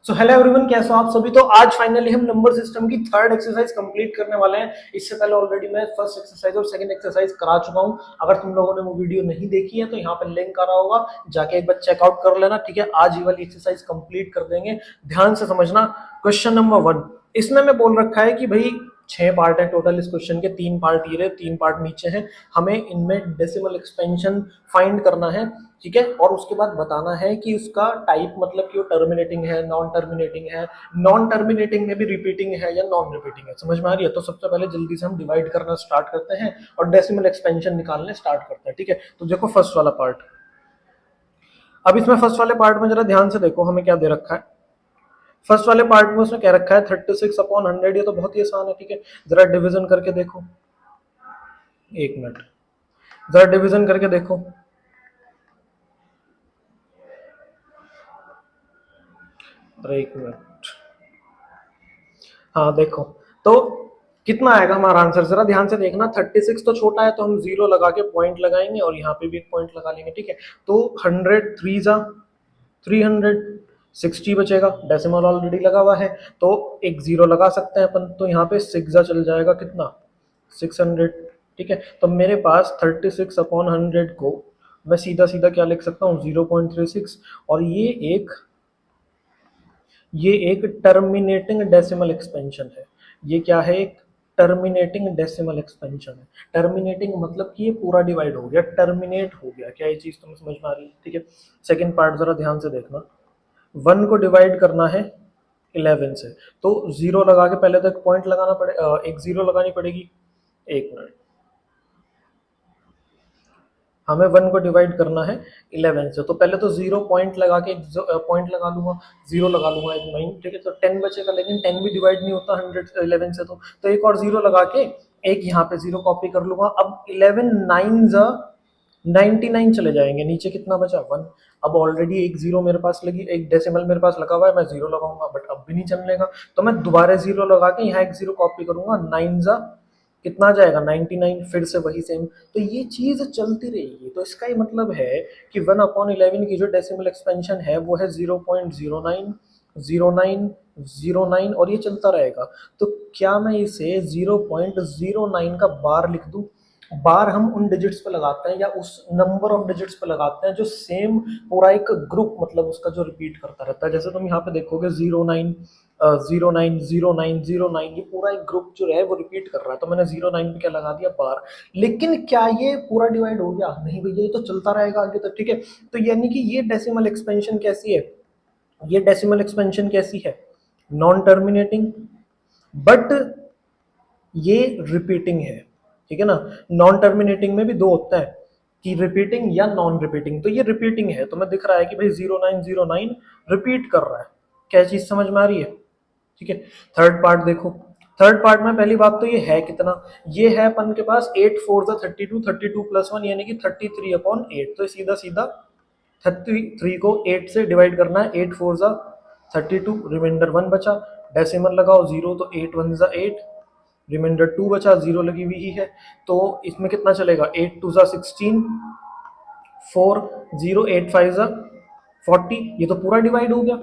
So hello everyone, कैसे हो आप सभी। तो आज फाइनली हम नंबर सिस्टम की थर्ड एक्सरसाइज कंप्लीट करने वाले हैं। इससे पहले ऑलरेडी मैं फर्स्ट एक्सरसाइज और सेकंड एक्सरसाइज करा चुका हूं। अगर तुम लोगों ने वो वीडियो नहीं देखी है तो यहाँ पे लिंक आ रहा होगा, जाके एक बार चेकआउट कर लेना। ठीक है, आज ये वाली एक्सरसाइज कंप्लीट कर देंगे। ध्यान से समझना। क्वेश्चन नंबर 1, इसमें मैं बोल रखा है कि भाई 6 पार्ट है टोटल इस क्वेश्चन के। 3 पार्ट ये रहे, 3 पार्ट नीचे हैं। हमें इनमें डेसिमल एक्सपेंशन फाइंड करना है। ठीक है, और उसके बाद बताना है कि उसका टाइप, मतलब कि वो टर्मिनेटिंग है, नॉन टर्मिनेटिंग है, नॉन टर्मिनेटिंग में भी रिपीटिंग है या नॉन रिपीटिंग है। समझ में आ रही है? तो सबसे पहले जल्दी से हम डिवाइड करना स्टार्ट करते हैं और डेसिमल एक्सपेंशन निकालने स्टार्ट करते हैं। ठीक है, तो देखो फर्स्ट वाला पार्ट। अब इसमें फर्स्ट वाले पार्ट में जरा ध्यान से देखो हमें क्या दे रखा है। फर्स्ट वाले पार्ट में उसने क्या रखा है 36/100। ये तो बहुत ही आसान है। ठीक है, जरा डिविजन करके देखो। एक मिनट, जरा डिविजन करके देखो। एक मिनट, हाँ देखो। तो कितना आएगा हमारा आंसर, जरा ध्यान से देखना। 36 तो छोटा है तो हम 0 लगा के पॉइंट लगाएंगे और यहाँ पे भी एक पॉइंट लगा लेंगे। ठीक है, तो 100 3 जा 360 बचेगा। डेसिमल ऑलरेडी लगा हुआ है तो एक 0 लगा सकते हैं अपन। तो यहाँ पे 6 जा चल जाएगा, कितना 600। ठीक है, तो मेरे पास 36/100 को मैं सीधा सीधा क्या लिख सकता हूँ 0.36। और ये एक टर्मिनेटिंग डेसिमल एक्सपेंशन है। ये क्या है? एक टर्मिनेटिंग डेसिमल एक्सपेंशन है। टर्मिनेटिंग मतलब कि ये पूरा डिवाइड हो गया, टर्मिनेट हो गया। क्या ये चीज तुम्हें समझ में आ रही है? ठीक है, सेकंड पार्ट जरा ध्यान से देखना। 1 को डिवाइड करना है 11 से, तो 0 लगा के पहले तो एक पॉइंट लगाना पड़े, एक 0 लगानी पड़ेगी। एक मिनट, हमें 1 को डिवाइड करना है 11 से, तो पहले तो 0 पॉइंट लगा के पॉइंट लगा लूंगा, 0 लगा लूंगा एक 9। ठीक है, तो 10 बचेगा, लेकिन 10 भी डिवाइड नहीं होता 111 से। तो एक और 0 लगा के एक यहाँ पे 0 कॉपी कर लूंगा। अब 11 9 जा 99 चले जाएंगे, नीचे कितना बचा 1। अब ऑलरेडी एक 0 मेरे पास लगी, एक डेसिमल मेरे पास लगा हुआ है, मैं 0 लगाऊंगा बट अब भी नहीं चलेगा। तो मैं दोबारा 0 लगा के यहाँ एक 0 कॉपी करूंगा। 9 जा कितना आ जाएगा 99, फिर से वही सेम। तो ये चीज चलती रहेगी। तो इसका ही मतलब है कि 1/11 की जो डेसिमल एक्सपेंशन है वो है 0.09 09 09, और ये चलता रहेगा। तो क्या मैं इसे 0.09 का बार लिख दूं? बार हम उन डिजिट्स पे लगाते हैं या उस नंबर ऑफ डिजिट्स पे लगाते हैं जो सेम पूरा एक ग्रुप, मतलब उसका जो रिपीट करता रहता है। जैसे तुम यहाँ पे देखोगे 09 09 09 09, ये पूरा एक ग्रुप जो है वो रिपीट कर रहा है। तो मैंने 09 पे क्या लगा दिया बार। लेकिन क्या ये पूरा डिवाइड हो गया? नहीं भैया, ये तो चलता रहेगा आगे तक। ठीक है, तो यानी कि ये डेसिमल एक्सपेंशन कैसी है? ये डेसिमल एक्सपेंशन कैसी है? नॉन टर्मिनेटिंग, बट ये रिपीटिंग है। ठीक है ना, नॉन टर्मिनेटिंग में भी दो होता है कि रिपीटिंग या नॉन रिपीटिंग। तो ये रिपीटिंग है, तो मैं दिख रहा है कि भाई 0909 रिपीट कर रहा है। क्या चीज समझ में आ रही है? ठीक है, थर्ड पार्ट देखो। थर्ड पार्ट में पहली बात तो ये है कितना, ये है अपन के पास 8 4 32, 32 प्लस 1 यानी कि 33/8। तो सीधा सीधा 33 को 8 से डिवाइड करना है। 8 4 32, रिमाइंडर 1 बचा। डेसिमल लगाओ 0, तो 8 1 8, रिमाइंडर 2 बचा, 0 लगी हुई ही है। तो इसमें कितना चलेगा 8 2 16, 4 0 8 5 40। ये तो पूरा डिवाइड हो गया,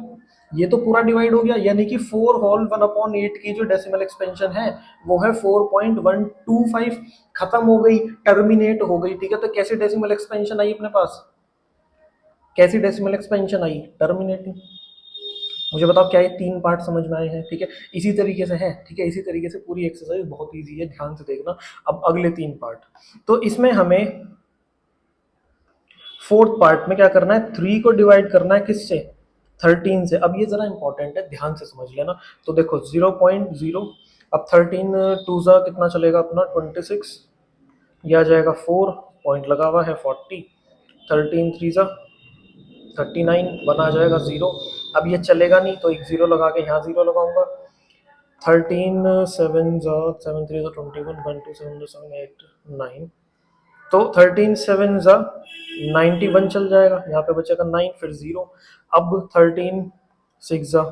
ये तो पूरा डिवाइड हो गया। यानी कि 4 होल 1/8 की जो डेसिमल एक्सपेंशन है वो है 4.125। खत्म हो गई, टर्मिनेट हो गई। ठीक है, तो कैसी डेसिमल एक्सपेंशन आई अपने पास? कैसी डेसिमल एक्सपेंशन आई? टर्मिनेटिंग। मुझे बताओ क्या ये 3 पार्ट समझ में आए हैं? ठीक है, इसी तरीके से है। ठीक है, इसी तरीके से पूरी एक्सरसाइज बहुत ईजी है, ध्यान से देखना। अब अगले 3 पार्ट, तो इसमें हमें फोर्थ पार्ट में क्या करना है, 3 को डिवाइड करना है किससे? 13 से। अब ये जरा इंपॉर्टेंट है, ध्यान से समझ लेना। तो देखो 0.0, अब 13 2 जा कितना चलेगा अपना 26, यह आ जाएगा 4, पॉइंट लगा हुआ है 40, 13 3 जा 39, 1 आ जाएगा 0। अब ये चलेगा नहीं तो एक 0 लगा के यहाँ 0 लगाऊंगा। 13 7 जा 7 3 जा 21, 1 2 7 7 8 9, तो 13 7 जा 91 चल जाएगा। यहाँ पे बचेगा 9, फिर 0। अब 13 6 जा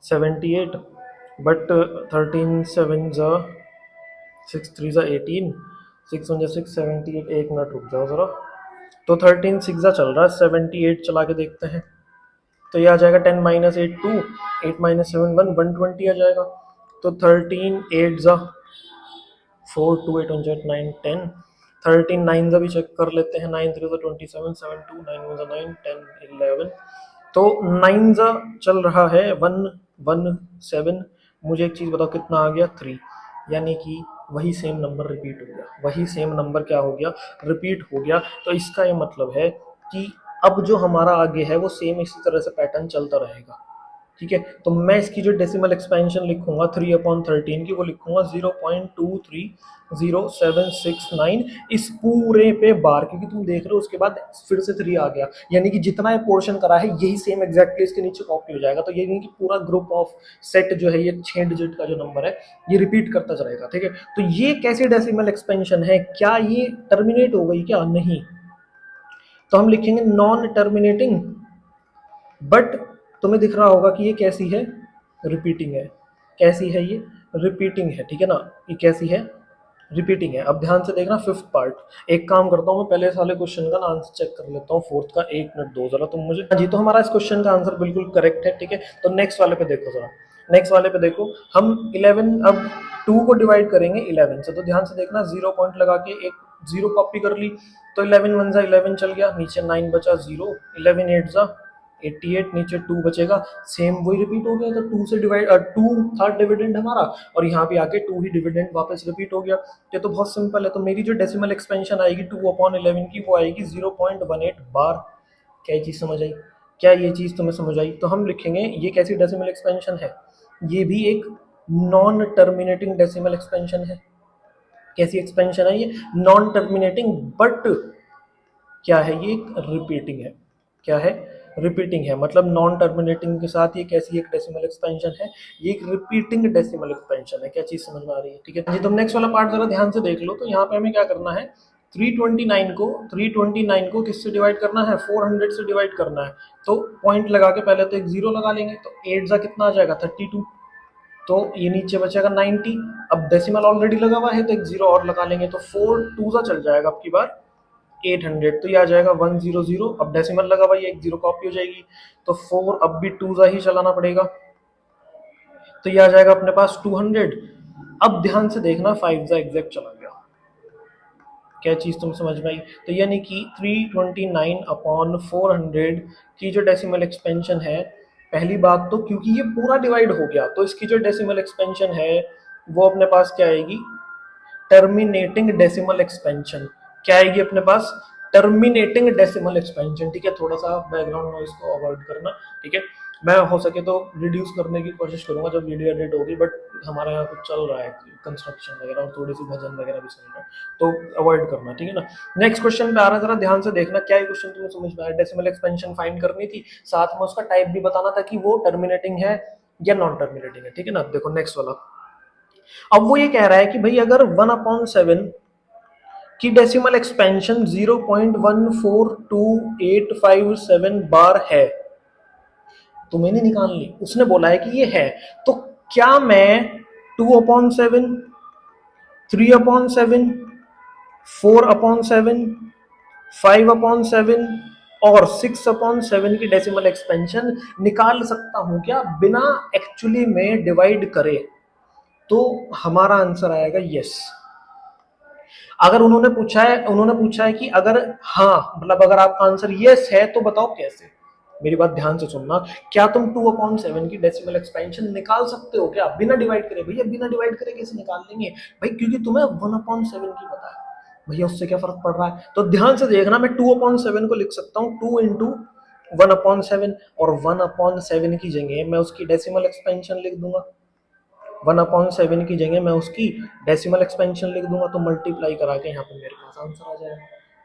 78, बट 13 7 जा 6 3 जा 18, 6 1 जा 6 78। एक मिनट रुक जाओ जरा। तो 13 6 जा चल रहा है, 78 चला के देखते हैं। तो ये आ जाएगा 10 माइनस 8 2, 8 माइनस 7 1, 120 आ जाएगा। तो 13 8 जा 4 2 8 1 9 10, 13 9 जा भी चेक कर लेते हैं, 9 3 27 7 2 9 1 9 10 11, तो 9 जा चल रहा है 1 1 7। मुझे एक चीज बताओ कितना आ गया 3, यानी कि वही सेम नंबर रिपीट हो गया, वही सेम नंबर क्या हो गया रिपीट हो गया। तो इसका ये मतलब है कि अब जो हमारा आगे है वो सेम इसी तरह से पैटर्न चलता रहेगा, ठीक है। तो मैं इसकी जो डेसिमल एक्सपेंशन लिखूंगा 3/13 की, वो लिखूंगा 0.230769 इस पूरे पे बार, क्योंकि तुम देख रहे हो उसके बाद फिर से 3 आ गया, यानी कि जितना ये पोर्शन करा है यही सेम एग्जैक्टली इसके नीचे कॉपी हो जाएगा। तो ये नहीं कि पूरा ग्रुप ऑफ सेट जो है ये 6 डिजिट का जो नंबर है ये रिपीट करता चलेगा, ठीक है। तो ये कैसी डेसिमल एक्सपेंशन है, क्या ये टर्मिनेट हो गई क्या, नहीं। तो हम लिखेंगे नॉन टर्मिनेटिंग, बट तुम्हें दिख रहा होगा कि ये कैसी है, रिपीटिंग है। कैसी है ये, रिपीटिंग है, ठीक है ना। ये कैसी है, रिपीटिंग है। अब ध्यान से देखना फिफ्थ पार्ट। एक काम करता हूँ मैं पहले साले क्वेश्चन का आंसर चेक कर लेता हूँ फोर्थ का, 1 मिनट दो जरा तुम मुझे। हाँ जी, तो हमारा इस क्वेश्चन का आंसर बिल्कुल करेक्ट है, ठीक है। तो नेक्स्ट वाले पे देखो जरा, नेक्स्ट वाले पे देखो। हम 11 अब 2 को डिवाइड करेंगे 11 से, तो ध्यान से देखना, 0 पॉइंट लगा के एक 0 कॉपी कर ली, तो 11 1 जा 11 चल गया, नीचे 9 बचा 0, 11 8 जा 88, नीचे 2 बचेगा, सेम वही रिपीट हो गया। तो 2 से डिवाइड 2 था डिविडेंड हमारा, और यहाँ पे आके 2 ही डिविडेंड वापस रिपीट हो गया। ये तो बहुत सिंपल है। तो मेरी जो डेसिमल एक्सपेंशन आएगी 2/11 की, वो आएगी 0.18 बार। क्या ये चीज़ समझ आई, क्या ये चीज़ तुम्हें समझ आई। तो हम लिखेंगे ये कैसी डेसिमल एक्सपेंशन है, ये भी एक नॉन टर्मिनेटिंग डेसिमल एक्सपेंशन है। कैसी एक्सपेंशन है ये, नॉन टर्मिनेटिंग, बट क्या है ये, रिपीटिंग है। क्या है, रिपीटिंग है। मतलब नॉन टर्मिनेटिंग के साथ ये कैसी एक डेसिमल एक्सपेंशन है, ये एक रिपीटिंग डेसिमल एक्सपेंशन है। क्या चीज समझ में आ रही है, ठीक है जी। तुम नेक्स्ट वाला पार्ट जरा ध्यान से देख लो। तो यहाँ पे हमें क्या करना है, 329 को किससे डिवाइड करना है, 400 से डिवाइड करना है। तो पॉइंट लगा के पहले तो एक 0 लगा लेंगे, तो 8 जा कितना आ जाएगा 32, तो ये नीचे बचेगा 90। अब डेसिमल ऑलरेडी लगा हुआ है तो एक 0 और लगा लेंगे, तो 4 2 जा चल जाएगा अब की बार 800, तो ये आ जाएगा 100। अब डेसिमल लगा हुआ, ये एक 0 कॉपी हो जाएगी, तो 4 अब भी 2 जा ही चलाना पड़ेगा, तो ये आ जाएगा अपने पास 200। अब ध्यान से देखना 5 जा एग्जैक्ट चला गया। क्या चीज तुम समझ में आई। तो यानी कि 329/400 की जो डेसिमल एक्सपेंशन है, पहली बात तो क्योंकि ये पूरा डिवाइड हो गया, तो इसकी जो डेसिमल एक्सपेंशन है वो अपने पास क्या आएगी, टर्मिनेटिंग डेसिमल एक्सपेंशन। क्या आएगी अपने पास, टर्मिनेटिंग डेसिमल एक्सपेंशन, ठीक है। थोड़ा सा बैकग्राउंड नॉइज को अवॉइड करना, ठीक है। मैं हो सके तो रिड्यूस करने की कोशिश करूंगा जब वीडियो एडिट होगी, बट हमारे यहाँ कुछ चल रहा है कंस्ट्रक्शन वगैरह और थोड़ी सी भजन वगैरह भी चल रहा है, तो अवॉइड करना, ठीक है ना। नेक्स्ट क्वेश्चन पे आ रहा है, जरा ध्यान से देखना। क्या ये क्वेश्चन तुम्हें समझ में आया, डेसिमल एक्सपेंशन फाइंड करनी थी, साथ में उसका टाइप भी बताना था कि वो टर्मिनेटिंग है या नॉन टर्मिनेटिंग है, ठीक है ना। देखो नेक्स्ट वाला, अब वो ये कह रहा है कि भाई अगर 1/7 की डेसिमल एक्सपेंशन 0.142857 बार है, तो मैंने निकाल ली, उसने बोला है कि ये है, तो क्या मैं 2/7, 3/7, 4/7, 5/7 और 6/7 की डेसिमल एक्सपेंशन निकाल सकता हूं क्या, बिना एक्चुअली में डिवाइड करे। तो हमारा आंसर आएगा यस। अगर उन्होंने पूछा है कि अगर हाँ, मतलब अगर आपका आंसर यस है तो बताओ कैसे। मेरी बात ध्यान से सुनना, क्या तुम 2/7 की डेसिमल एक्सपेंशन निकाल सकते हो क्या बिना डिवाइड करे। भैया बिना डिवाइड करे कैसे निकाल लेंगे भाई, क्योंकि तुम्हें 1/7 की पता है, भैया उससे क्या फर्क पड़ रहा है। तो ध्यान से देखना, मैं 2/7 को लिख सकता हूँ 2 इंटू 1/7, और 1/7 की जगह मैं उसकी डेसिमल एक्सपेंशन लिख दूंगा। 1/7 की जगह मैं उसकी डेसिमल एक्सपेंशन लिख दूंगा, तो मल्टीप्लाई करा के यहाँ पे मेरे पास आंसर आ जाएगा।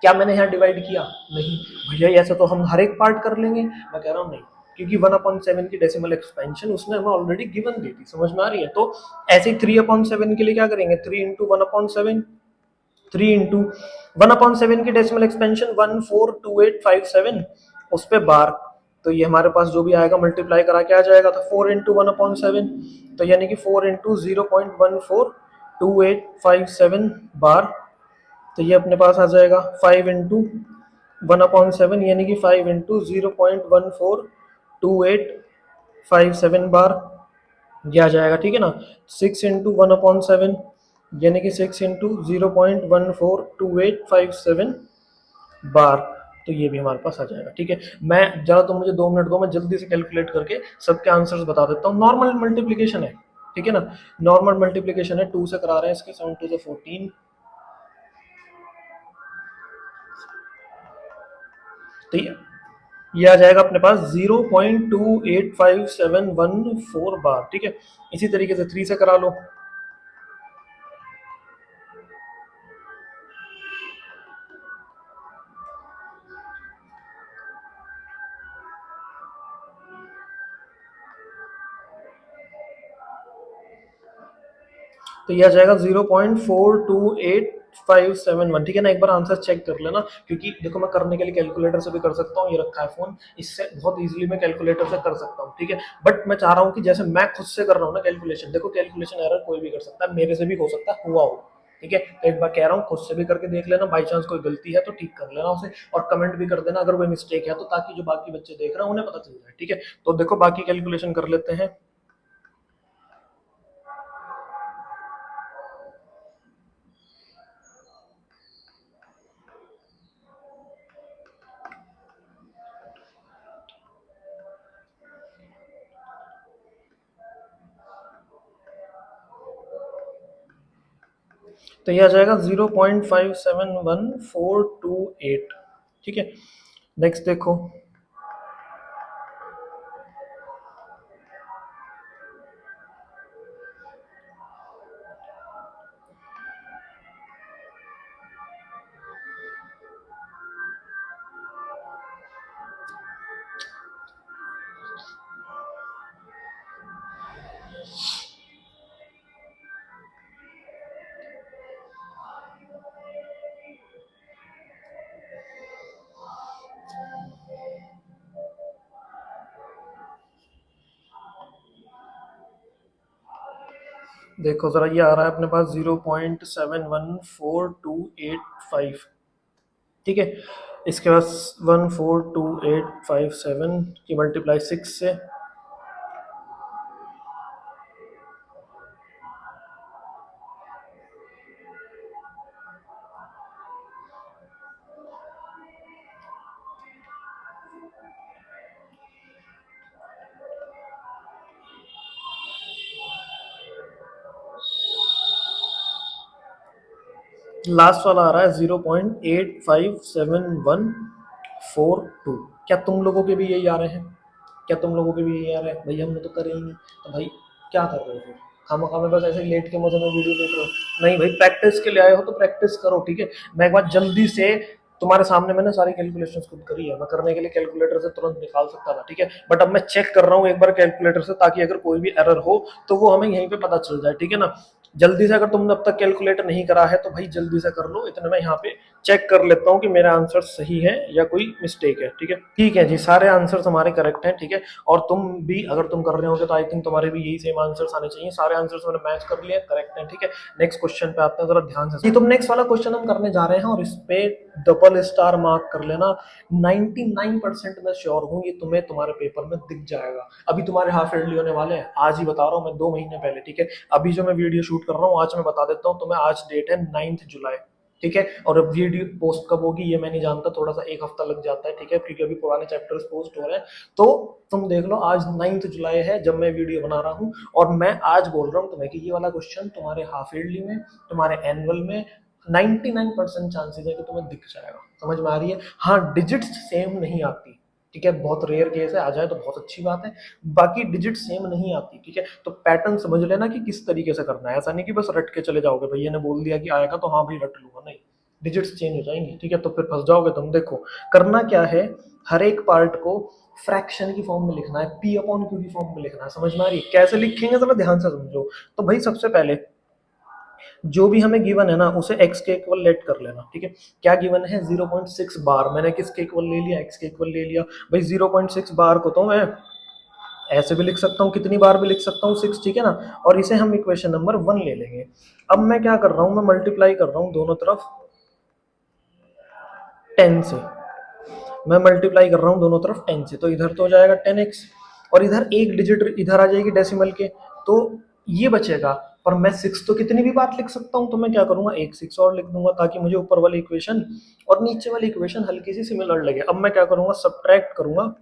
क्या मैंने यहाँ डिवाइड किया, नहीं भैया, ऐसे तो हम हर एक पार्ट कर लेंगे। मैं कह रहा हूँ नहीं, क्योंकि 1/7 की डेसिमल एक्सपेंशन उसने हमें ऑलरेडी गिवन दी थी, समझ में आ रही है। तो ऐसे ही 3/7 के लिए क्या करेंगे, 3 इंटू 1/7, 3 इंटू 1/7 की डेसिमल एक्सपेंशन 142857, उस पर बार, तो ये हमारे पास जो भी आएगा मल्टीप्लाई करा के आ जाएगा। तो 4 इंटू 1/7, तो यानी कि 4 इंटू 0.142857 बार, तो ये अपने पास आ जाएगा 5 इंटू 1/7, यानी कि 5 इंटू 0.14 2857 बार ये आ जाएगा, ठीक है ना। 6 इंटू 1/7 यानी कि 6 इंटू 0.142857 बार, तो ये भी हमारे पास आ जाएगा, ठीक है। मैं ज़्यादा तो मुझे 2 मिनट दो, मैं जल्दी से कैलकुलेट करके सबके आंसर्स बता देता हूँ। नॉर्मल मल्टीप्लीकेशन है, ठीक है ना, नॉर्मल मल्टीप्लीकेशन है, 2 से करा रहे हैं इसके, 7 टू 14, तो ये आ जाएगा अपने पास 0.285714 बार, ठीक है। इसी तरीके से 3 से करा लो, तो ये आ जाएगा 0.428571, ठीक है ना। एक बार आंसर चेक कर लेना, क्योंकि देखो मैं करने के लिए कैलकुलेटर से भी कर सकता हूँ, ये रखा है फोन, इससे बहुत इजीली मैं कैलकुलेटर से कर सकता हूँ, ठीक है। बट मैं चाह रहा हूँ कि जैसे मैं खुद से कर रहा हूँ ना कैलकुलेशन, देखो कैलकुलेशन एरर कोई भी कर सकता है, मेरे से भी हो सकता है, हुआ हो, ठीक है। तो एक बार कह रहा हूँ खुद से भी करके देख लेना, बाई चांस कोई गलती है तो ठीक कर लेना उसे, और कमेंट भी कर देना अगर कोई मिस्टेक है तो, ताकि जो बाकी बच्चे देख रहे हैं उन्हें पता चल जाए, ठीक है। तो देखो बाकी कैलकुलेशन कर लेते हैं। तो ये आ जाएगा 0.571428, ठीक है। नेक्स्ट देखो, देखो जरा, ये आ रहा है अपने पास 0.714285, ठीक है। इसके बाद 142,857 की मल्टीप्लाई 6 से, लास्ट वाला आ रहा है 0.857142। क्या तुम लोगों के भी यही आ रहे हैं? क्या तुम लोगों के भी यही आ रहे हैं? भाई हमने तो करे ही नहीं, तो भाई क्या कर रहे हो फिर? खामा बस ऐसे ही लेट के मजे में वीडियो देख रहे हो? नहीं भाई, प्रैक्टिस के लिए आए हो तो प्रैक्टिस करो, ठीक है। मैं एक बार जल्दी से, तुम्हारे सामने मैंने सारी कैलकुलेशंस खुद करी है, मैं करने के लिए कैलकुलेटर से तुरंत निकाल सकता था, ठीक है। बट अब मैं चेक कर रहा हूँ एक बार कैलकुलेटर से, ताकि अगर कोई भी एरर हो तो वो हमें यहीं पे पता चल जाए, ठीक है ना। जल्दी से, अगर तुमने अब तक कैलकुलेटर नहीं करा है तो भाई जल्दी से कर लो, इतने में यहाँ पे चेक कर लेता हूँ कि मेरा आंसर सही है या कोई मिस्टेक है, ठीक है। ठीक है जी, सारे आंसर्स हमारे करेक्ट हैं, ठीक है। और तुम भी अगर तुम कर रहे होगे तो आई थिंक तुम्हारे भी यही सेम आंसर्स आने चाहिए। सारे आंसर्स मैंने मैच कर लिए, करेक्ट हैं, ठीक है। नेक्स्ट क्वेश्चन पे आते हैं, जरा ध्यान से। तुम नेक्स्ट वाला क्वेश्चन हम करने जा रहे हैं और इस पे डबल स्टार मार्क कर लेना। 99% मैं श्योर हूँ ये तुम्हें तुम्हारे पेपर में दिख जाएगा। अभी तुम्हारे हाफ ईयरली होने वाले हैं, आज ही बता रहा हूँ मैं, 2 महीने पहले, ठीक है। अभी जो मैं वीडियो शूट कर रहा हूँ आज मैं बता देता हूँ तुम्हें, आज डेट है 9 जुलाई, ठीक है। और अब वीडियो पोस्ट कब होगी ये मैं नहीं जानता, थोड़ा सा एक हफ्ता लग जाता है, ठीक है, क्योंकि अभी पुराने चैप्टर्स पोस्ट हो रहे हैं। तो तुम देख लो, आज 9 जुलाई है जब मैं वीडियो बना रहा हूँ, और मैं आज बोल रहा हूँ तुम्हें कि ये वाला क्वेश्चन तुम्हारे हाफ ईयरली में, तुम्हारे एनुअल में 99% चांसेस है कि तुम्हें दिख जाएगा। समझ में आ रही है? हाँ, डिजिट्स सेम नहीं आती, ठीक है, बहुत रेयर केस है, आ जाए तो बहुत अच्छी बात है, बाकी डिजिट सेम नहीं आती, ठीक है। तो पैटर्न समझ लेना कि किस तरीके से करना है, ऐसा नहीं कि बस रट के चले जाओगे, भैया ने बोल दिया कि आएगा तो हाँ भाई रट लूंगा, नहीं, डिजिट्स चेंज हो जाएंगी, ठीक है, तो फिर फंस जाओगे तुम। देखो करना क्या है, हर एक पार्ट को फ्रैक्शन की फॉर्म में लिखना है, पी अपॉन क्यू की फॉर्म में लिखना है। समझ में आ रही है? कैसे लिखेंगे जरा ध्यान से समझो। तो भाई सबसे पहले जो भी हमें गिवन है ना उसे x के इक्वल लेट कर लेना, ठीक है। क्या गिवन है? 0.6 बार, मैंने किसके इक्वल ले लिया? x के इक्वल ले लिया। भाई 0.6 बार को तो मैं ऐसे भी लिख सकता हूँ, कितनी बार भी लिख सकता हूँ, 6, ठीक है ना। और इसे हम इक्वेशन नंबर 1 ले लेंगे। अब मैं क्या कर रहा हूँ, मैं मल्टीप्लाई कर रहा हूँ दोनों तरफ 10 से। मैं मल्टीप्लाई कर रहा हूँ दोनों तरफ 10 से, तो इधर तो हो जाएगा 10x, और इधर एक डिजिट इधर आ जाएगी डेसिमल के, तो ये बचेगा। पर मैं 6 तो कितनी भी बार लिख सकता हूँ, तो मैं क्या करूंगा, एक 6 और लिख दूंगा, ताकि मुझे ऊपर वाली इक्वेशन और नीचे वाली इक्वेशन हल्की सी सिमिलर लगे। अब मैं क्या करूंगा, सब्ट्रैक्ट करूंगा,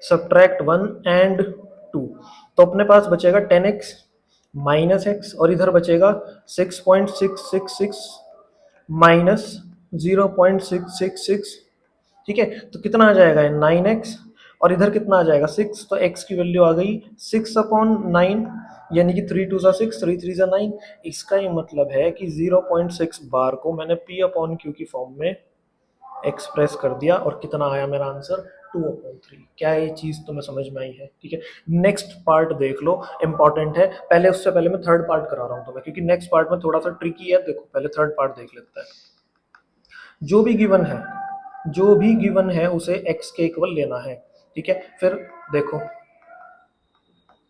सब्ट्रैक्ट 1 एंड 2, तो अपने पास बचेगा 10x माइनस एक्स, और इधर बचेगा 6.666 माइनस 0.666, ठीक है। तो कितना आ जाएगा, 9x, और इधर कितना आ जाएगा 6, तो x की वैल्यू आ गई 6/9, यानी कि 3 2 6, 3 3 9। इसका ये मतलब है कि 0.6 बार को मैंने p/q की फॉर्म में एक्सप्रेस कर दिया, और कितना आया मेरा आंसर, 2/3। क्या ये चीज तुम्हें समझ में आई है? ठीक है, नेक्स्ट पार्ट देख लो, इंपॉर्टेंट है। पहले उससे पहले मैं थर्ड पार्ट करा रहा हूँ तुम्हें, क्योंकि नेक्स्ट पार्ट में थोड़ा सा ट्रिकी है। देखो पहले थर्ड पार्ट देख लेते हैं। जो भी गिवन है, जो भी गिवन है उसे x के इक्वल लेना है, ठीक है। फिर देखो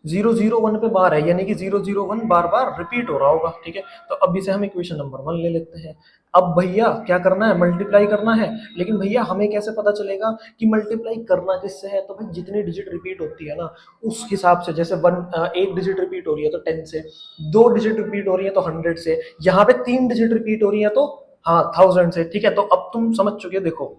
0 0 1 पे बार है, यानी कि 0 0 1 बार बार रिपीट हो रहा होगा, ठीक है। तो अब इसे हम इक्वेशन नंबर 1 ले लेते हैं। अब भैया क्या करना है, मल्टीप्लाई करना है। लेकिन भैया हमें कैसे पता चलेगा कि मल्टीप्लाई करना किससे है? तो भाई जितनी डिजिट रिपीट होती है ना, उस हिसाब से, जैसे एक डिजिट रिपीट हो रही है तो 10 से, 2 डिजिट रिपीट हो रही है तो 100 से, यहाँ पे 3 डिजिट रिपीट हो रही है तो हाँ 1000 से, ठीक है। तो अब तुम समझ चुके, देखो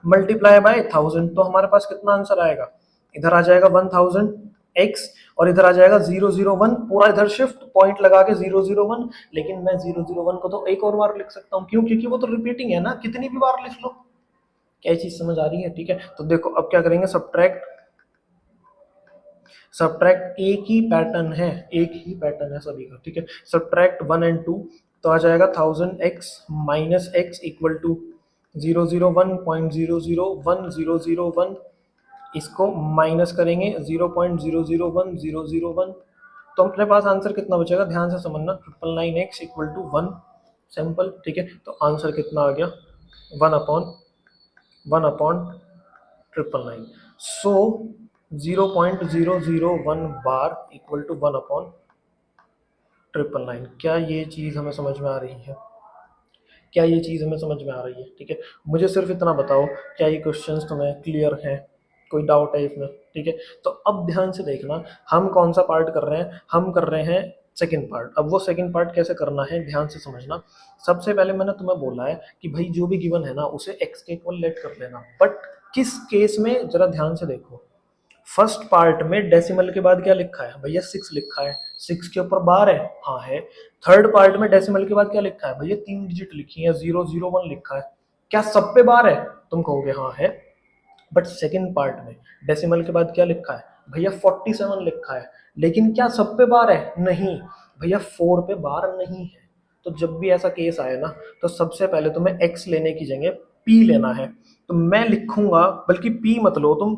मल्टीप्लाई बाय 1000, तो हमारे पास कितना आंसर आएगा, इधर आ जाएगा 1000 x, और इधर आ जाएगा 0 0 1, पूरा इधर शिफ्ट पॉइंट लगा के 0 0 1। लेकिन मैं 0 0 1 को तो एक और बार लिख सकता हूँ, क्यों? क्योंकि वो तो रिपीटिंग है ना, कितनी भी बार लिख लो। क्या चीज समझ आ रही है? ठीक है, तो देखो अब क्या करेंगे, सब्ट्रैक्ट, सब्ट्रैक्ट एक ही पैटर्न है, एक ही पैटर्न है सभी का, ठीक है। सब्ट्रैक्ट 1 एंड 2, तो आ जाएगा 1000x minus x equal to 0 0 1.0 0 1 0 0 1, इसको माइनस करेंगे 0.001 तो अपने पास आंसर कितना बचेगा, ध्यान से समझना, 999x इक्वल टू 1, सिंपल, ठीक है। तो आंसर कितना आ गया, 1/1/999। सो 0.001 बार इक्वल टू 1/999। क्या ये चीज़ हमें समझ में आ रही है? क्या ये चीज़ हमें समझ में आ रही है? ठीक है, मुझे सिर्फ इतना बताओ, क्या ये क्वेश्चंस तुम्हें क्लियर हैं? कोई डाउट है इसमें? ठीक है, तो अब ध्यान से देखना, हम कौन सा पार्ट कर रहे हैं, हम कर रहे हैं सेकंड पार्ट। अब वो सेकंड पार्ट कैसे करना है, ध्यान से समझना। सबसे पहले मैंने तुम्हें बोला है कि भाई जो भी गिवन है ना, उसे x के इक्वल लेट कर लेना, बट किस केस में, जरा ध्यान से देखो। फर्स्ट पार्ट में डेसिमल के बाद क्या लिखा है भैया, 6 लिखा है, 6 के ऊपर बार है, हाँ है। थर्ड पार्ट में डेसिमल के बाद क्या लिखा है भैया, 3 डिजिट लिखी है, 0 0 1 लिखा है। क्या सब पे बार है? तुम कहोगे हाँ है। बट सेकंड पार्ट में डेसिमल के बाद क्या लिखा है भैया, 47 लिखा है, लेकिन क्या सब पे बार है? नहीं भैया, 4 पे बार नहीं है। तो जब भी ऐसा केस आए ना, तो सबसे पहले तुम्हें x लेने की जगह p लेना है। तो मैं लिखूंगा, बल्कि p मत लो तुम,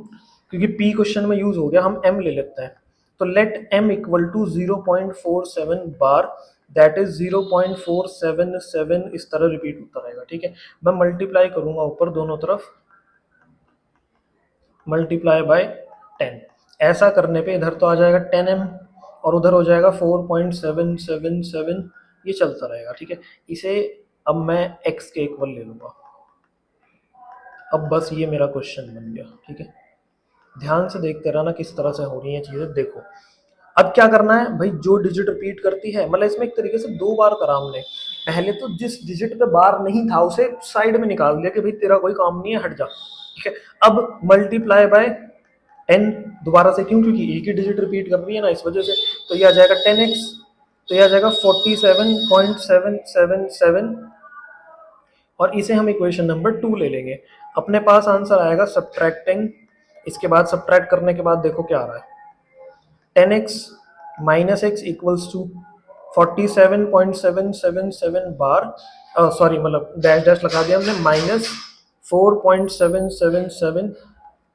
क्योंकि p क्वेश्चन में यूज हो गया, हम m ले लेते हैं। तो let m equal to 0.47 bar, that is 0.477, इस तरह रिपीट होता रहेगा, ठीक है। मैं मल्टीप्लाई करूंगा ऊपर दोनों तरफ, मल्टीप्लाई बाय 10। ऐसा करने पे इधर तो आ जाएगा 10m, और उधर हो जाएगा 4.777, ये चलता रहेगा, ठीक है। इसे अब मैं x के इक्वल ले लूंगा। अब बस ये मेरा क्वेश्चन बन गया, ठीक है। ध्यान से देखते रहना किस तरह से हो रही है चीजें। देखो अब क्या करना है भाई, जो डिजिट रिपीट करती है, मतलब इसमें एक तरीके से दो बार करा हमने। पहले तो जिस डिजिट पे बार नहीं था उसे साइड में निकाल दिया कि भाई तेरा कोई काम नहीं है, हट जा, ठीक है। अब मल्टीप्लाई बाय 10 दोबारा से, क्यों? क्योंकि एक ही डिजिट रिपीट कर रही है ना, इस वजह से। तो ये आ जाएगा 10x, तो ये आ जाएगा 47.777, और इसे हम इक्वेशन नंबर 2 ले लेंगे। अपने पास आंसर आएगा सब्ट्रैक्टिंग, इसके बाद सब्ट्रैक्ट करने के बाद देखो क्या आ रहा है, 10x minus x equals to 47.777 bar, sorry मतलब डैश डैश लगा दिया हमने, माइनस 4.777,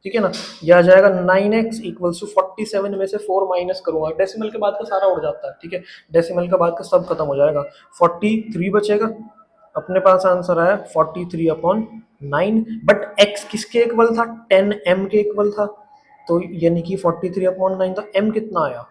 ठीक है ना। यह आ जाएगा 9x इक्वल्स टू 47 में से 4 माइनस करूंगा, डेसिमल के बाद का सारा उड़ जाता है, ठीक है। डेसिमल के बाद का सब खत्म हो जाएगा, 43 बचेगा। अपने पास आंसर आया 43/9, बट x किसके इक्वल था, 10m के इक्वल था। तो यानी कि 43/9, तो m कितना आया,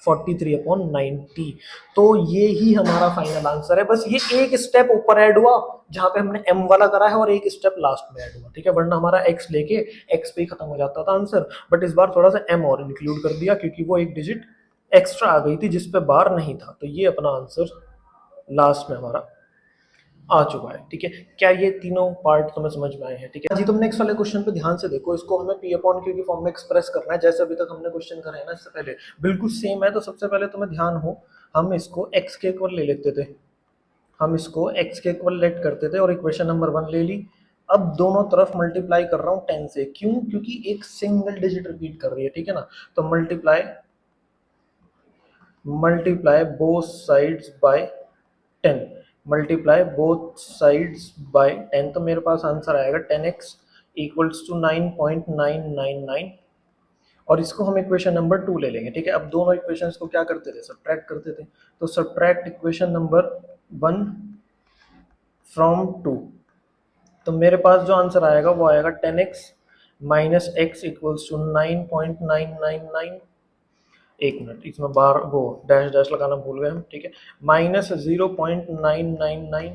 43/90। तो ये ही हमारा फाइनल आंसर है। बस ये एक स्टेप ऊपर ऐड हुआ जहां पे हमने m वाला करा है और एक स्टेप लास्ट में ऐड हुआ, ठीक है, वरना हमारा x लेके x पे ही खत्म हो जाता था आंसर। बट इस बार थोड़ा सा m और इंक्लूड कर दिया क्योंकि वो एक डिजिट एक्स्ट्रा आ गई थी जिस पे बार नहीं था। तो ये अपना आंसर लास्ट में हमारा आ चुका है, ठीक है। क्या ये तीनों पार्ट तुम्हें समझ में आए हैं? ठीक है जी। तुम नेक्स्ट वाले क्वेश्चन पे ध्यान से देखो, इसको हमें p अपॉन q की फॉर्म में एक्सप्रेस करना है जैसे अभी तक हमने क्वेश्चन करे हैं ना इससे पहले, बिल्कुल सेम है। तो सबसे पहले तुम्हें ध्यान हो, हम इसको x के इक्वल ले लेते थे, हम इसको x के इक्वल लेट करते थे और इक्वेशन नंबर 1 ले ली। अब दोनों तरफ मल्टीप्लाई कर रहा हूँ 10 से, क्यों? क्योंकि एक सिंगल डिजिट रिपीट कर रही है, ठीक है ना। तो multiply both sides by 10, multiply both sides by 10। तो मेरे पास आंसर आएगा 10x इक्वल्स टू 9.999 और इसको हम इक्वेशन नंबर 2 ले लेंगे, ठीक है। अब दोनों इक्वेशंस को क्या करते थे? सब्ट्रैक्ट करते थे। तो सब्ट्रैक्ट इक्वेशन नंबर 1 फ्रॉम 2। तो मेरे पास जो आंसर आएगा वो आएगा 10x minus x equals to 9.999। एक मिनट, इसमें बार वो डैश डैश लगाना भूल गए हम, ठीक है। माइनस 0.999,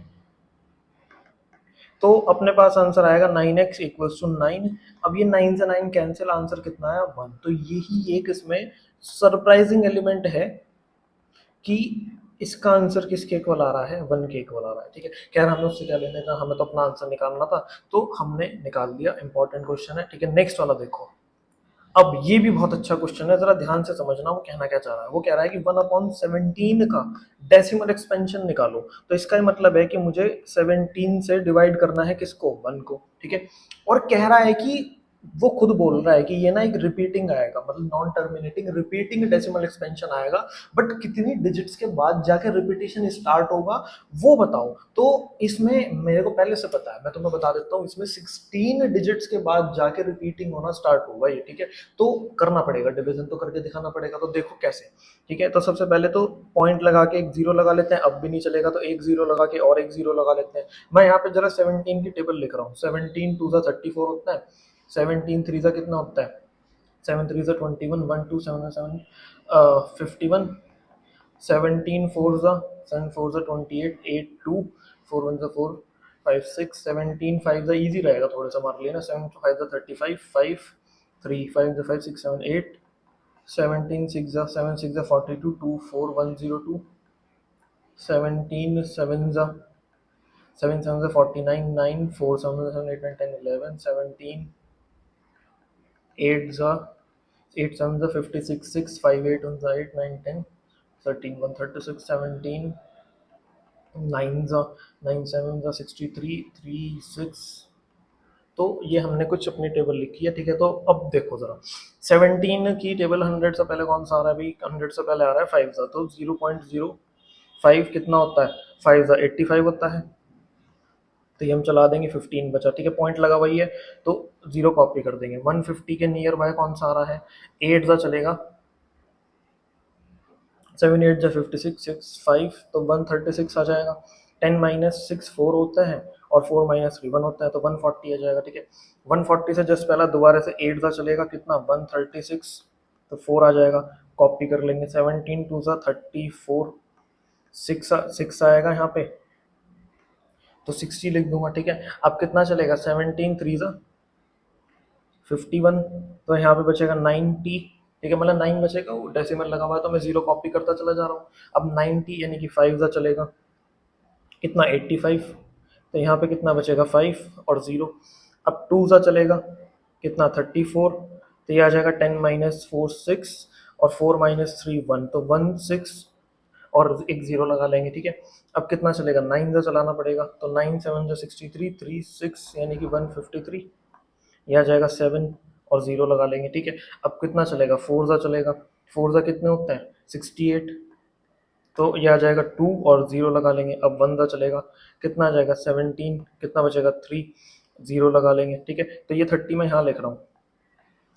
तो अपने पास आंसर आएगा 9x इक्वल्स टू 9। अब ये 9 से 9 कैंसिल, आंसर कितना आया? 1। तो यही एक इसमें सरप्राइजिंग एलिमेंट है कि इसका आंसर किसके इक्वल आ रहा है? 1 के इक्वल आ रहा है, ठीक है। खैर हमें उससे क्या लेने का, हमें तो अपना आंसर निकालना था, तो हमने निकाल दिया। इंपॉर्टेंट क्वेश्चन है, ठीक है। नेक्स्ट वाला देखो, अब ये भी बहुत अच्छा क्वेश्चन है, जरा ध्यान से समझना वो कहना क्या चाह रहा है। वो कह रहा है कि 1/17 का डेसिमल एक्सपेंशन निकालो। तो इसका मतलब है कि मुझे 17 से डिवाइड करना है किसको? 1 को, ठीक है। और कह रहा है कि वो खुद बोल रहा है कि ये ना एक रिपीटिंग आएगा, मतलब non terminating repeating decimal expansion आएगा, बट कितनी डिजिट्स के बाद जाके रिपीटेशन स्टार्ट होगा वो बताओ। तो इसमें मेरे को पहले से पता है, मैं तुम्हें बता देता हूँ, इसमें 16 डिजिट्स के बाद जाके रिपीटिंग होना स्टार्ट होगा ये, ठीक है। तो करना पड़ेगा, डिवीजन तो करके दिखाना पड़ेगा। तो देखो कैसे, ठीक है। तो सबसे पहले तो पॉइंट लगा के एक जीरो लगा लेते हैं, अब भी नहीं चलेगा तो एक जीरो लगा के और एक जीरो लगा लेते हैं। मैं यहाँ पे जरा 17 की टेबल लिख रहा हूँ। 17 2 34 होता है, 17 3 कितना होता है? 7 3 21, 1 2 7 7 51, 17 4 7 4 28, 8 2 4 1 4 5 6 17 5 इजी रहेगा थोड़ा सा मार लिया ना। 7 5 35 5 3 5 5 6 7 8 17 6 7 6 42 2 4 1 0 2 17 7 7 7 49 9 4 7 7 8 9 10 11 17 8 8 7 56 6 5 8 1 8 9 10 13 1 36 17 9 9 7 63 3 6। तो ये हमने कुछ अपनी टेबल लिखी है, ठीक है। तो अब देखो जरा, 17 की टेबल 100 से पहले कौन सा आ रहा है? अभी 100 से पहले आ रहा है 5 तो 0.05 कितना होता है? 5 85 होता है। तो ये हम चला देंगे, 15 बचा, ठीक है। पॉइंट लगा वही है तो जीरो कॉपी कर देंगे। 150 के नियर बाय कौन सा आ रहा है? 8 चलेगा, 7 8 56 6 5 तो 136 आ जाएगा। 10 माइनस 6 4 होता है और 4 माइनस 3 1 होता है, तो 140 आ जाएगा, ठीक है। 140 से जस्ट पहला दोबारा से 8 चलेगा, कितना? 136, तो 4 आ जाएगा, कॉपी कर लेंगे। 17 2 34, 6 आएगा यहाँ पे, तो 60 लिख दूंगा, ठीक है। अब कितना चलेगा? 17 3 51, तो यहाँ पे बचेगा 90, ठीक है। मतलब 9 बचेगा, वो डेसिमल लगा हुआ है तो मैं जीरो कॉपी करता चला जा रहा हूँ। अब 90 यानी कि 5 चलेगा, कितना? 85, तो यहाँ पे कितना बचेगा? 5 और 0। अब 2 चलेगा, कितना? 34, तो ये आ जाएगा 10 माइनस 4 6 और 4 माइनस 3 1, तो 1 6 और एक जीरो लगा लेंगे, ठीक है। अब कितना चलेगा? 9 चलाना पड़ेगा, तो 9 7 63 3 6 यानी कि 153, यह आ जाएगा 7 और जीरो लगा लेंगे, ठीक है। अब कितना चलेगा? 4 चलेगा, 4 कितने होता है? 68, तो यह आ जाएगा 2 और जीरो लगा लेंगे। अब 1 चलेगा, कितना आ जाएगा? 17, कितना बचेगा? 3, जीरो लगा लेंगे, ठीक है। तो ये 30 मैं यहाँ लिख रहा हूँ,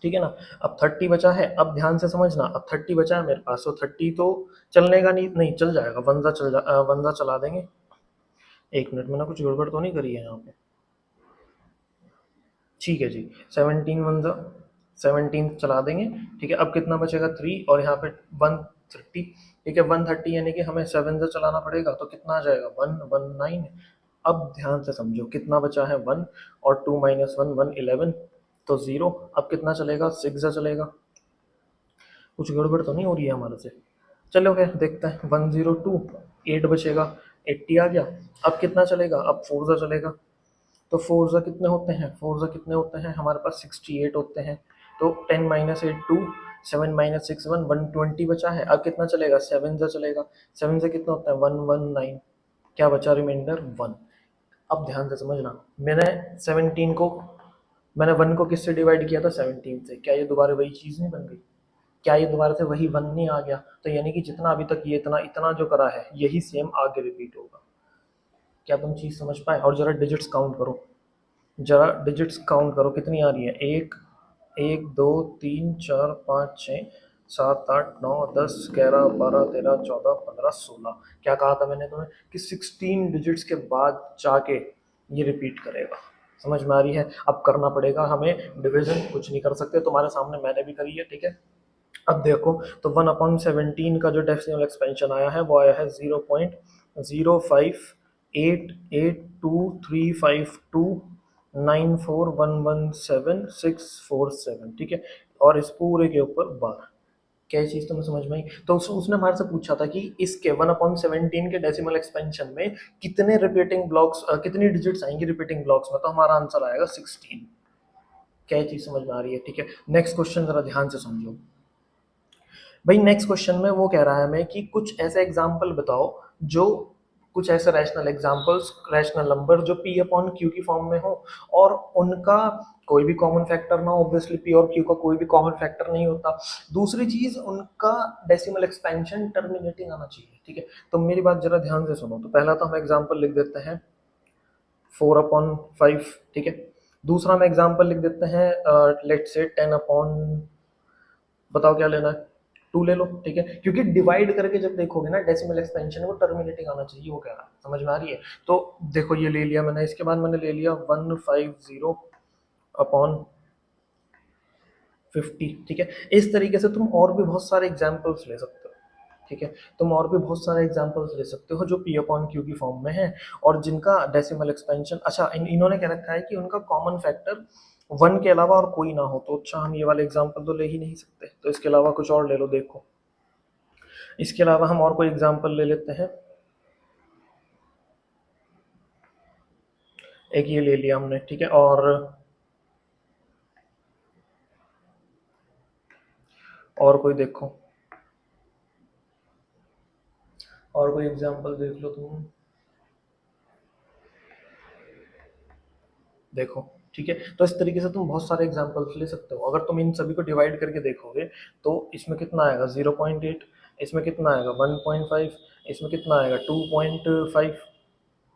ठीक है ना। अब 30 बचा है, अब ध्यान से समझना, अब 30 बचा है मेरे पास, तो 30 तो चलने का नहीं, नहीं चल जाएगा। 1 चला देंगे। एक मिनट, मैंने कुछ गड़बड़ तो नहीं करी है यहाँ पे? ठीक है जी। 17 1 17 चला देंगे, ठीक है। अब कितना बचेगा? 3 और यहाँ पे 1 130, ठीक है। 130 यानी कि हमें 7 से चलाना पड़ेगा, तो कितना आ जाएगा 119। अब ध्यान से समझो कितना बचा है 1, और 2 माइनस 1 1 11, तो 0। अब कितना चलेगा 6 से चलेगा। कुछ गड़बड़ तो नहीं हो रही है हमारे से? चलो फिर देखते हैं। 102, 8 बचेगा, 80 आ गया। अब कितना चलेगा, अब 4 से चलेगा। तो 4 से कितने होते हैं, 4 से कितने होते हैं हमारे पास 68 होते हैं। तो 10 माइनस 8 2, 7 माइनस 6 1, 120 बचा है। अब कितना चलेगा 7 से चलेगा। 7 से कितना होता है 119, क्या बचा रिमाइंडर 1। अब ध्यान से समझना, मैंने 17 को मैंने 1 को किससे डिवाइड किया था 17 से, क्या ये दोबारा वही चीज़ नहीं बन गई? क्या ये दोबारा से वही 1 नहीं आ गया? तो यानी कि जितना अभी तक ये इतना इतना जो करा है यही सेम आगे रिपीट होगा। क्या तुम चीज़ समझ पाए? और जरा डिजिट्स काउंट करो, जरा डिजिट्स काउंट करो कितनी आ रही है। एक, 1 2 3 4 5 6 7 8 9 10 11 12 13 14 15 16। क्या कहा था मैंने तुम्हें कि 16 डिजिट्स के बाद जाके ये रिपीट करेगा। समझ में आ रही है? अब करना पड़ेगा हमें डिवीजन, कुछ नहीं कर सकते, तुम्हारे सामने मैंने भी करी है, ठीक है। अब देखो, तो 1/17 का जो डेसिमल एक्सपेंशन आया है वो आया है 0.058835294117647, ठीक है। और इस पूरे के ऊपर बार, क्या चीज़ तुम्हें समझ में आई? तो उसने हमारे से पूछा था कि इसके 1/17 के डेसिमल एक्सपेंशन में कितने रिपीटिंग ब्लॉक्स, कितनी डिजिट्स आएंगी रिपीटिंग ब्लॉक्स में, तो हमारा आंसर आएगा 16। क्या चीज़ समझ में आ रही है? ठीक है। नेक्स्ट क्वेश्चन जरा ध्यान से समझो भाई। नेक्स्ट क्वेश्चन में वो कह रहा है हमें कि कुछ ऐसे एग्जाम्पल बताओ, जो कुछ ऐसे रैशनल एग्जाम्पल्स, रैशनल नंबर जो p अपॉन q की फॉर्म में हो, और उनका कोई भी कॉमन फैक्टर ना हो। ऑब्वियसली p और q का कोई भी कॉमन फैक्टर नहीं होता। दूसरी चीज, उनका डेसिमल एक्सपेंशन टर्मिनेटिंग आना चाहिए, ठीक है। तो मेरी बात जरा ध्यान से सुनो। तो पहला तो हम एग्जाम्पल लिख देते हैं 4/5, ठीक है। दूसरा हम एग्जाम्पल लिख देते हैं लेट्स से 10 अपॉन, बताओ क्या लेना है, 2 ले लो, ठीक है। क्योंकि डिवाइड करके जब देखोगे ना डेसिमल एक्सपेंशन वो टर्मिनेटिंग आना चाहिए, वो कह रहा है। समझ में आ रही है? तो देखो ये ले लिया मैंने, इसके बाद मैंने ले लिया 150/50, ठीक है। इस तरीके से तुम और भी बहुत सारे एग्जाम्पल्स ले सकते हो, ठीक है। तुम और भी बहुत सारे एग्जाम्पल्स ले सकते हो जो p अपॉन क्यू की फॉर्म में है, और जिनका डेसिमल एक्सपेंशन, अच्छा इन्होंने कह रखा है कि उनका कॉमन फैक्टर 1 के अलावा और कोई ना हो। तो अच्छा, हम ये वाले एग्जाम्पल तो ले ही नहीं सकते, तो इसके अलावा कुछ और ले लो। देखो, इसके अलावा हम और कोई एग्जाम्पल ले लेते हैं। एक ये ले लिया हमने, ठीक है। और कोई देखो, और कोई एग्जाम्पल देख लो तुम, देखो, ठीक है। तो इस तरीके से तुम बहुत सारे एग्जाम्पल्स ले सकते हो। अगर तुम इन सभी को डिवाइड करके देखोगे तो इसमें कितना आएगा 0.8, इसमें कितना आएगा 1.5, इसमें कितना आएगा 2.5।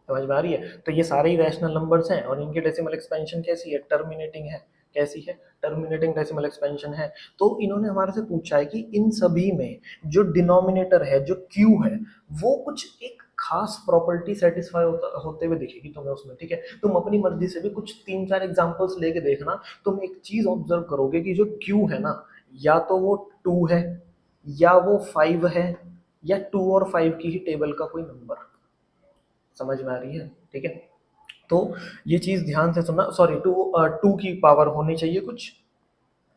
समझ में आ रही है? तो ये सारे ही रैशनल नंबर्स हैं, और इनके डेसिमल एक्सपेंशन कैसी है, टर्मिनेटिंग है। कैसी है? टर्मिनेटिंग डेसिमल एक्सपेंशन है। तो इन्होंने हमारे से पूछा है कि इन सभी में जो डिनोमिनेटर है, जो क्यू है, वो कुछ एक खास प्रॉपर्टी सेटिस्फाई होते हुए दिखेगी तुम्हें उसमें, ठीक है। तुम अपनी मर्जी से भी कुछ 3-4 एग्जांपल्स लेके देखना, तुम एक चीज ऑब्जर्व करोगे कि जो क्यू है ना, या तो वो 2 है, या वो 5 है, या 2 और 5 की ही टेबल का कोई नंबर। समझ में आ रही है? ठीक है। तो ये चीज ध्यान से सुनना। सॉरी, 2 की पावर होनी चाहिए कुछ,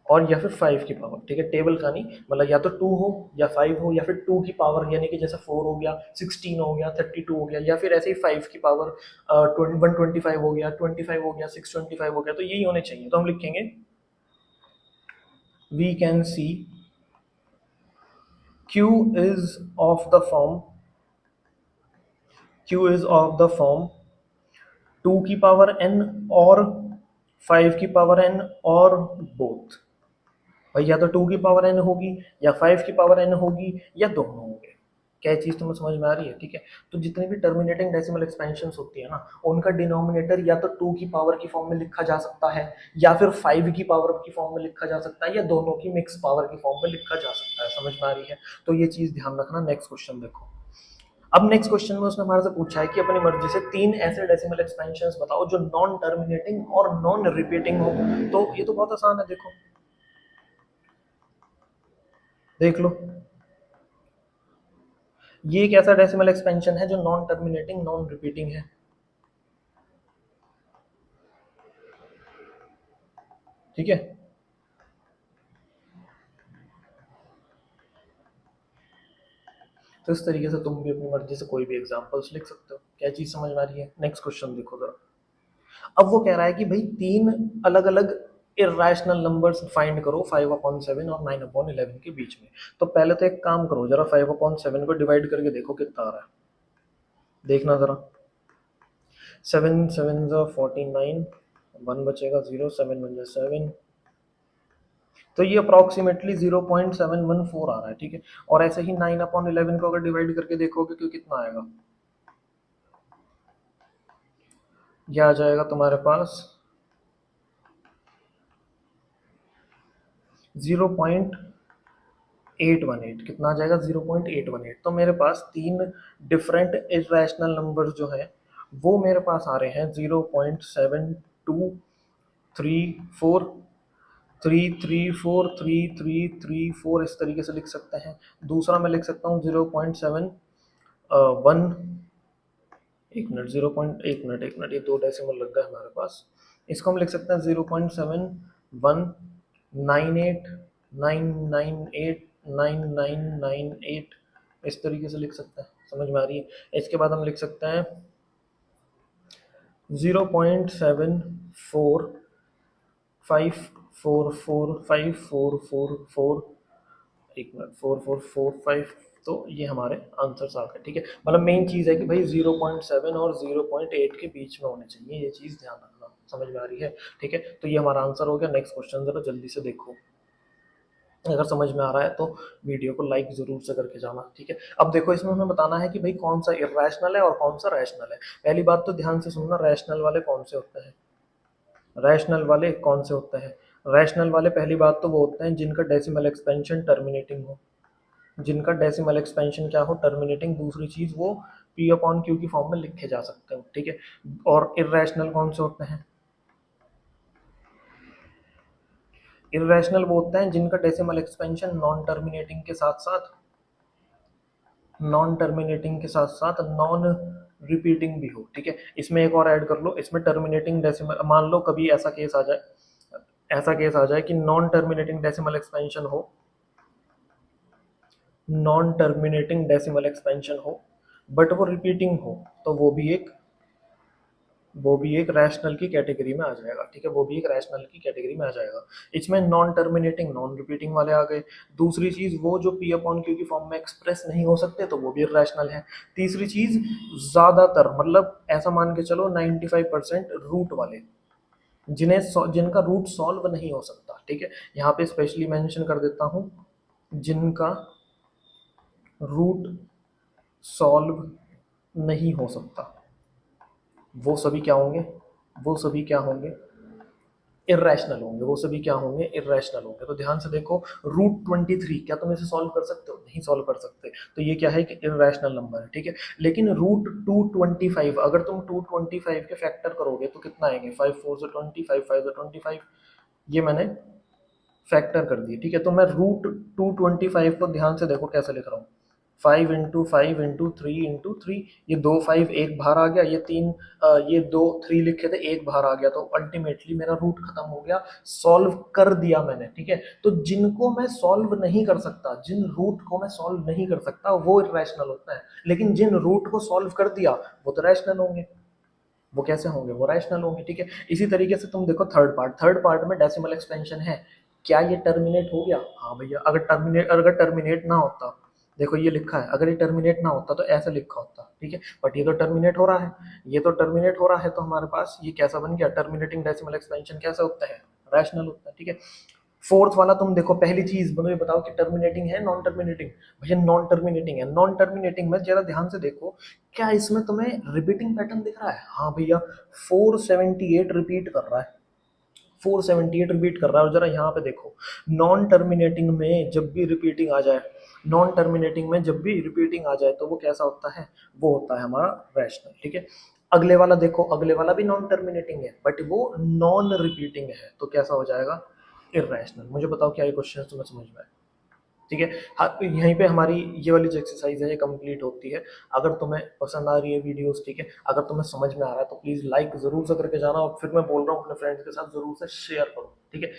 और या फिर 5 की पावर, ठीक है। टेबल का नहीं, मतलब या तो 2 हो या 5 हो, या फिर 2 की पावर, यानी कि जैसे 4 हो गया, 16 हो गया, 32 हो गया, या फिर ऐसे ही 5 की पावर 125 हो गया, 25 हो गया, 625 हो गया। तो यही होने चाहिए। तो हम लिखेंगे we can see Q is of the form, Q is of the form 2 की पावर n और 5 की पावर n, और बोथ। भाई या तो 2 की पावर n होगी, या 5 की पावर n होगी, या दोनों होंगे। क्या चीज़ तुम्हें समझ में आ रही है? ठीक है। तो जितनी भी टर्मिनेटिंग डेसिमल एक्सपेंशंस होती है ना, उनका डिनोमिनेटर या तो 2 की पावर की फॉर्म में लिखा जा सकता है, या फिर 5 की पावर की फॉर्म में लिखा जा सकता है, या दोनों की मिक्स पावर की फॉर्म में लिखा जा सकता है। समझ में आ रही है? तो ये चीज़ ध्यान रखना। नेक्स्ट क्वेश्चन देखो। अब नेक्स्ट क्वेश्चन में उसने हमारे से पूछा है कि अपनी मर्जी से 3 ऐसे डेसिमल एक्सपेंशंस बताओ जो नॉन टर्मिनेटिंग और नॉन रिपीटिंग हो। तो ये तो बहुत आसान है, देखो, देख लो। ये एक ऐसा डेसिमल एक्सपेंशन है जो नॉन टर्मिनेटिंग नॉन रिपीटिंग है, ठीक है। तो इस तरीके से तुम भी अपनी मर्जी से कोई भी एग्जांपल्स लिख सकते हो। क्या चीज समझ में आ रही है? नेक्स्ट क्वेश्चन देखो जरा। अब वो कह रहा है कि भाई तीन अलग अलग इरेशनल नंबर्स फाइंड करो 5/7 और 9/11 के बीच में। तो पहले तो एक काम करो, जरा 5/7 को डिवाइड करके देखो कितना आ रहा है, देखना जरा। 7 7 49, 1 बचेगा 0, 7 1 7, तो ये अप्रॉक्सीमेटली 0.714 आ रहा है, ठीक है। और ऐसे ही 9/11 को अगर डिवाइड करके देखोगे तो कितना आएगा, ये आ जाएगा तुम्हारे पास 0.818। कितना आ जाएगा? 0.818। तो मेरे पास तीन डिफरेंट इरेशनल नंबर जो है वो मेरे पास आ रहे हैं 0.7234, 334, इस तरीके से लिख सकते हैं। दूसरा मैं लिख सकता हूँ 0.7 1, एक मिनट, 0. एक मिनट, ये दो डेसिमल लग गया हमारे पास। इसको हम लिख सकते हैं 0.7198998998, इस तरीके से लिख सकते हैं। समझ में आ रही है? इसके बाद हम लिख सकते हैं 0.74454454, एक मिनट, 4445। तो ये हमारे आंसर्स आ गए, ठीक है। मतलब मेन चीज़ है कि भाई 0.7 और 0.8 के बीच में होने चाहिए, ये चीज़ ध्यान रखना। समझ में आ रही है? ठीक है, तो ये हमारा आंसर हो गया। नेक्स्ट क्वेश्चन जरा जल्दी से देखो, अगर समझ में आ रहा है तो वीडियो को लाइक जरूर से करके जाना, ठीक है। अब देखो, इसमें हमें बताना है कि भाई कौन सा इरेशनल है और कौन सा रैशनल है। पहली बात तो ध्यान से सुनना, रैशनल वाले कौन से होते हैं? रैशनल वाले कौन से होते हैं? रैशनल वाले पहली बात तो वो होते हैं जिनका डेसिमल एक्सपेंशन टर्मिनेटिंग हो, जिनका डेसिमल एक्सपेंशन क्या हो? टर्मिनेटिंग। दूसरी चीज, वो पी अपॉन क्यू की फॉर्म में लिखे जा सकते हो, ठीक है। और इरेशनल कौन से होते हैं? इरेशनल वो होते हैं जिनका डेसिमल एक्सपेंशन नॉन टर्मिनेटिंग के साथ साथ नॉन रिपीटिंग भी हो, ठीक है। इसमें एक और ऐड कर लो, इसमें टर्मिनेटिंग डेसिमल, मान लो कभी ऐसा केस आ जाए कि नॉन टर्मिनेटिंग डेसिमल एक्सपेंशन हो, नॉन टर्मिनेटिंग डेसिमल एक्सपेंशन हो, बट वो रिपीटिंग हो, तो वो भी एक रैशनल की कैटेगरी में आ जाएगा, ठीक है। वो भी एक रैशनल की कैटेगरी में आ जाएगा। इसमें नॉन टर्मिनेटिंग नॉन रिपीटिंग वाले आ गए। दूसरी चीज, वो जो पी अपॉन क्यू की फॉर्म में एक्सप्रेस नहीं हो सकते, तो वो भी रैशनल है। तीसरी चीज, ज्यादातर, मतलब ऐसा मान के चलो 95% रूट वाले, जिनका रूट सॉल्व नहीं हो सकता, ठीक है। यहाँ पे स्पेशली मेंशन कर देता हूँ, जिनका रूट सॉल्व नहीं हो सकता, वो सभी क्या होंगे? वो सभी क्या होंगे? इरेशनल होंगे। वो सभी क्या होंगे? इरेशनल होंगे। तो ध्यान से देखो, √23, क्या तुम इसे सॉल्व कर सकते हो? नहीं सॉल्व कर सकते, तो ये क्या है कि इरेशनल नंबर है, ठीक है। लेकिन √225, अगर तुम 225 के फैक्टर करोगे तो कितना आएंगे? 5 4 से 20, 5 5 से 25, ये मैंने फैक्टर कर दिए, ठीक है। तो मैं √225 को ध्यान से देखो कैसे लिख रहा हूँ, 5 × 5 × 3 × 3, ये दो 5 एक बाहर आ गया, ये दो 3 लिखे थे, एक बाहर आ गया, तो अल्टीमेटली मेरा रूट खत्म हो गया, सॉल्व कर दिया मैंने, ठीक है। तो जिनको मैं सॉल्व नहीं कर सकता, जिन रूट को मैं सॉल्व नहीं कर सकता, वो इरेशनल होता है। लेकिन जिन रूट को सॉल्व कर दिया, वो तो रैशनल होंगे। वो कैसे होंगे? वो रैशनल होंगे, ठीक है। इसी तरीके से तुम देखो थर्ड पार्ट में डेसिमल एक्सपेंशन है, क्या ये टर्मिनेट हो गया? हाँ भैया, अगर टर्मिनेट ना होता, देखो ये लिखा है, अगर ये टर्मिनेट ना होता तो ऐसा लिखा होता, ठीक है। बट ये तो टर्मिनेट हो रहा है, ये तो टर्मिनेट हो रहा है, तो हमारे पास ये कैसा बन गया? टर्मिनेटिंग डेसिमल एक्सपेंशन कैसा होता है? रैशनल होता है, ठीक है। फोर्थ वाला तुम देखो, पहली चीज मुझे बताओ कि टर्मिनेटिंग है नॉन टर्मिनेटिंग? भैया नॉन टर्मिनेटिंग है। नॉन टर्मिनेटिंग में जरा ध्यान से देखो, क्या इसमें तुम्हें रिपीटिंग पैटर्न दिख रहा है? हाँ भैया, 478 रिपीट कर रहा है, 478 रिपीट कर रहा है। और जरा यहाँ पे देखो, नॉन टर्मिनेटिंग में जब भी रिपीटिंग आ जाए, नॉन टर्मिनेटिंग में जब भी रिपीटिंग आ जाए तो वो कैसा होता है? वो होता है हमारा रैशनल, ठीक है। अगले वाला देखो, अगले वाला भी नॉन टर्मिनेटिंग है, बट वो नॉन रिपीटिंग है, तो कैसा हो जाएगा? इरेशनल। मुझे बताओ क्या ये क्वेश्चन तुम्हें समझ में आए? ठीक है। हाँ, तो यहीं पे हमारी ये वाली जो एक्सरसाइज है ये कंप्लीट होती है। अगर तुम्हें पसंद आ रही है वीडियोस, ठीक है, अगर तुम्हें समझ में आ रहा है तो प्लीज लाइक जरूर से करके जाना, और फिर मैं बोल रहा हूँ अपने फ्रेंड्स के साथ जरूर से शेयर करो, ठीक है।